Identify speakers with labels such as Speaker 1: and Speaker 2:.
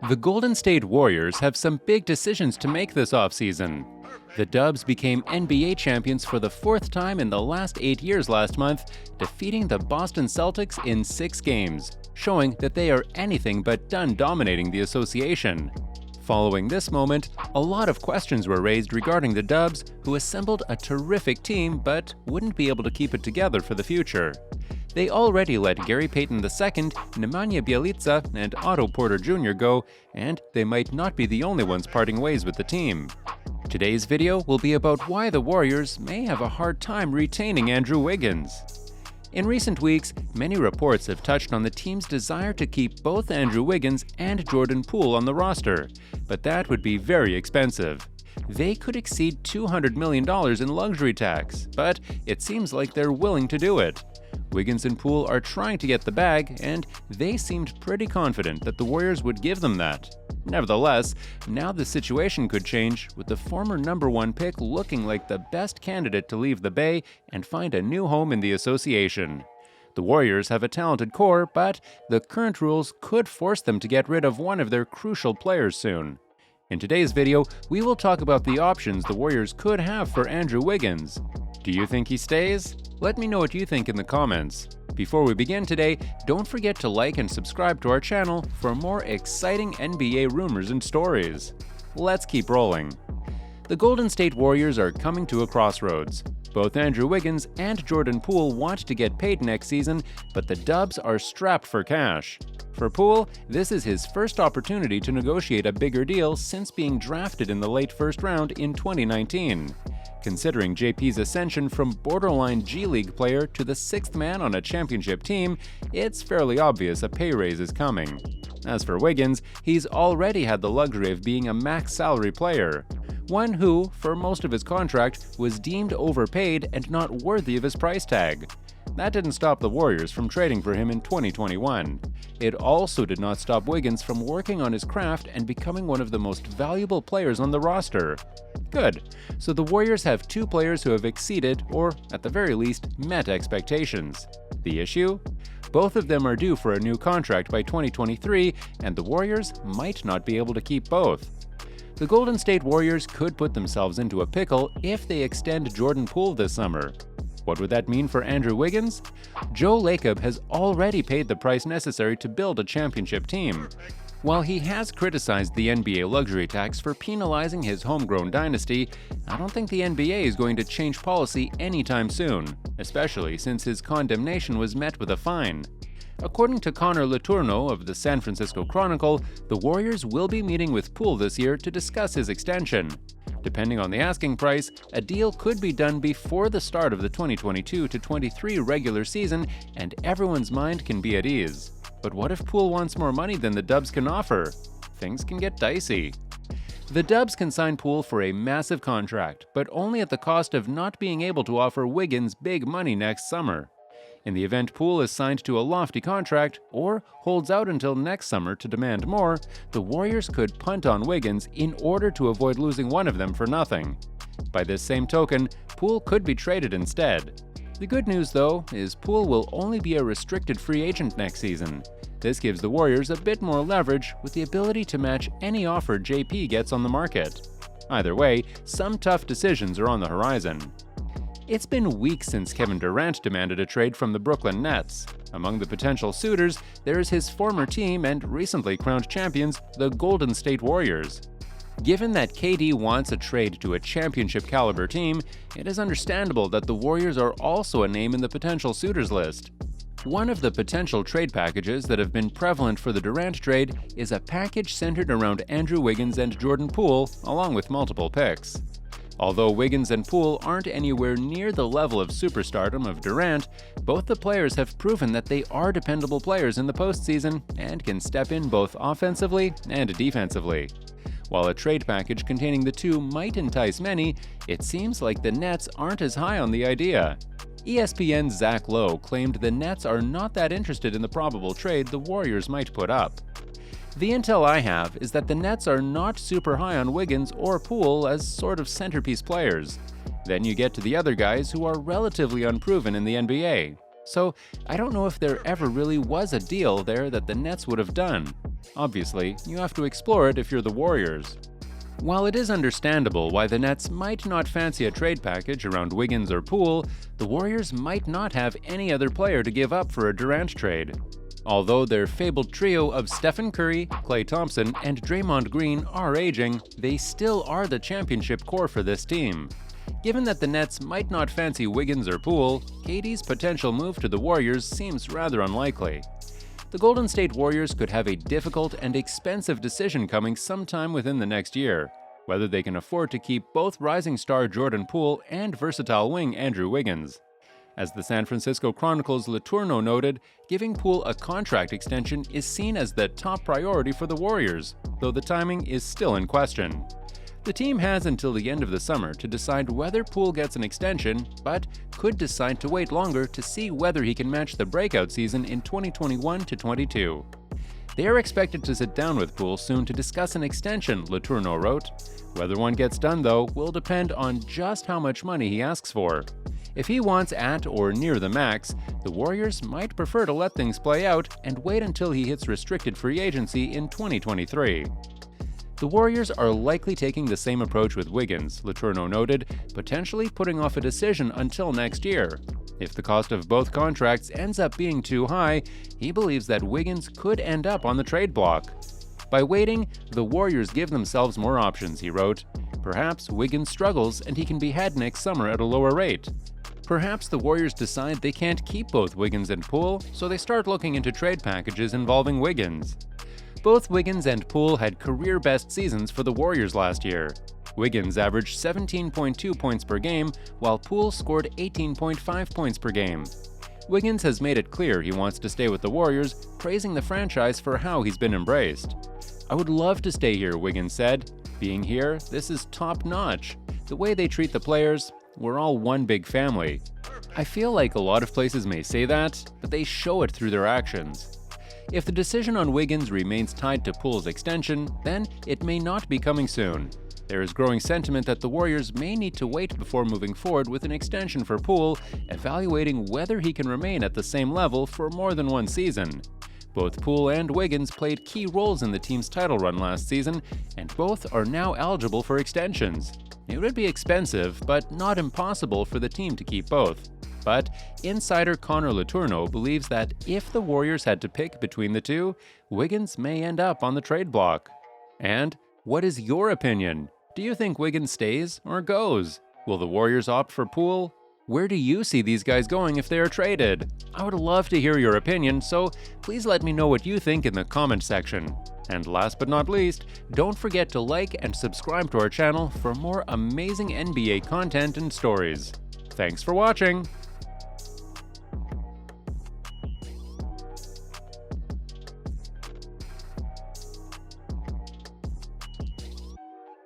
Speaker 1: The Golden State Warriors have some big decisions to make this offseason. The Dubs became NBA champions for the fourth time in the last 8 years last month, defeating the Boston Celtics in 6 games, showing that they are anything but done dominating the association. Following this moment, a lot of questions were raised regarding the Dubs, who assembled a terrific team but wouldn't be able to keep it together for the future. They already let Gary Payton II, Nemanja Bjelica, and Otto Porter Jr. go, and they might not be the only ones parting ways with the team. Today's video will be about why the Warriors may have a hard time retaining Andrew Wiggins. In recent weeks, many reports have touched on the team's desire to keep both Andrew Wiggins and Jordan Poole on the roster, but that would be very expensive. They could exceed $200 million in luxury tax, but it seems like they're willing to do it. Wiggins and Poole are trying to get the bag, and they seemed pretty confident that the Warriors would give them that. Nevertheless, now the situation could change, with the former #1 pick looking like the best candidate to leave the Bay and find a new home in the association. The Warriors have a talented core, but the current rules could force them to get rid of one of their crucial players soon. In today's video, we will talk about the options the Warriors could have for Andrew Wiggins. Do you think he stays? Let me know what you think in the comments. Before we begin today, don't forget to like and subscribe to our channel for more exciting NBA rumors and stories. Let's keep rolling. The Golden State Warriors are coming to a crossroads. Both Andrew Wiggins and Jordan Poole want to get paid next season, but the Dubs are strapped for cash. For Poole, this is his first opportunity to negotiate a bigger deal since being drafted in the late first round in 2019. Considering JP's ascension from borderline G League player to the 6th man on a championship team, it's fairly obvious a pay raise is coming. As for Wiggins, he's already had the luxury of being a max salary player, one who, for most of his contract, was deemed overpaid and not worthy of his price tag. That didn't stop the Warriors from trading for him in 2021. It also did not stop Wiggins from working on his craft and becoming one of the most valuable players on the roster. Good. So the Warriors have 2 players who have exceeded, or at the very least, met expectations. The issue? Both of them are due for a new contract by 2023, and the Warriors might not be able to keep both. The Golden State Warriors could put themselves into a pickle if they extend Jordan Poole this summer. What would that mean for Andrew Wiggins? Joe Lacob has already paid the price necessary to build a championship team. While he has criticized the NBA luxury tax for penalizing his homegrown dynasty, I don't think the NBA is going to change policy anytime soon, especially since his condemnation was met with a fine. According to Connor Letourneau of the San Francisco Chronicle, the Warriors will be meeting with Poole this year to discuss his extension. Depending on the asking price, a deal could be done before the start of the 2022-23 regular season, and everyone's mind can be at ease. But what if Poole wants more money than the Dubs can offer? Things can get dicey. The Dubs can sign Poole for a massive contract, but only at the cost of not being able to offer Wiggins big money next summer. In the event Poole is signed to a lofty contract or holds out until next summer to demand more, the Warriors could punt on Wiggins in order to avoid losing one of them for nothing. By this same token, Poole could be traded instead. The good news, though, is Poole will only be a restricted free agent next season. This gives the Warriors a bit more leverage with the ability to match any offer JP gets on the market. Either way, some tough decisions are on the horizon. It's been weeks since Kevin Durant demanded a trade from the Brooklyn Nets. Among the potential suitors, there is his former team and recently crowned champions, the Golden State Warriors. Given that KD wants a trade to a championship-caliber team, it is understandable that the Warriors are also a name in the potential suitors list. One of the potential trade packages that have been prevalent for the Durant trade is a package centered around Andrew Wiggins and Jordan Poole, along with multiple picks. Although Wiggins and Poole aren't anywhere near the level of superstardom of Durant, both the players have proven that they are dependable players in the postseason and can step in both offensively and defensively. While a trade package containing the two might entice many, it seems like the Nets aren't as high on the idea. ESPN's Zach Lowe claimed the Nets are not that interested in the probable trade the Warriors might put up. The intel I have is that the Nets are not super high on Wiggins or Poole as sort of centerpiece players. Then you get to the other guys who are relatively unproven in the NBA. So I don't know if there ever really was a deal there that the Nets would have done. Obviously, you have to explore it if you're the Warriors. While it is understandable why the Nets might not fancy a trade package around Wiggins or Poole, the Warriors might not have any other player to give up for a Durant trade. Although their fabled trio of Stephen Curry, Klay Thompson, and Draymond Green are aging, they still are the championship core for this team. Given that the Nets might not fancy Wiggins or Poole, KD's potential move to the Warriors seems rather unlikely. The Golden State Warriors could have a difficult and expensive decision coming sometime within the next year, whether they can afford to keep both rising star Jordan Poole and versatile wing Andrew Wiggins. As the San Francisco Chronicle's Letourneau noted, giving Poole a contract extension is seen as the top priority for the Warriors, though the timing is still in question. The team has until the end of the summer to decide whether Poole gets an extension, but could decide to wait longer to see whether he can match the breakout season in 2021-22. They are expected to sit down with Poole soon to discuss an extension, Letourneau wrote. Whether one gets done, though, will depend on just how much money he asks for. If he wants at or near the max, the Warriors might prefer to let things play out and wait until he hits restricted free agency in 2023. The Warriors are likely taking the same approach with Wiggins, Letourneau noted, potentially putting off a decision until next year. If the cost of both contracts ends up being too high, he believes that Wiggins could end up on the trade block. By waiting, the Warriors give themselves more options, he wrote. Perhaps Wiggins struggles and he can be had next summer at a lower rate. Perhaps the Warriors decide they can't keep both Wiggins and Poole, so they start looking into trade packages involving Wiggins. Both Wiggins and Poole had career-best seasons for the Warriors last year. Wiggins averaged 17.2 points per game, while Poole scored 18.5 points per game. Wiggins has made it clear he wants to stay with the Warriors, praising the franchise for how he's been embraced. "I would love to stay here," Wiggins said. "Being here, this is top-notch. The way they treat the players, we're all one big family." I feel like a lot of places may say that, but they show it through their actions. If the decision on Wiggins remains tied to Poole's extension, then it may not be coming soon. There is growing sentiment that the Warriors may need to wait before moving forward with an extension for Poole, evaluating whether he can remain at the same level for more than one season. Both Poole and Wiggins played key roles in the team's title run last season, and both are now eligible for extensions. It would be expensive, but not impossible for the team to keep both. But insider Connor Letourneau believes that if the Warriors had to pick between the two, Wiggins may end up on the trade block. And what is your opinion? Do you think Wiggins stays or goes? Will the Warriors opt for Poole? Where do you see these guys going if they are traded? I would love to hear your opinion, so please let me know what you think in the comment section. And last but not least, don't forget to like and subscribe to our channel for more amazing NBA content and stories. Thanks for watching!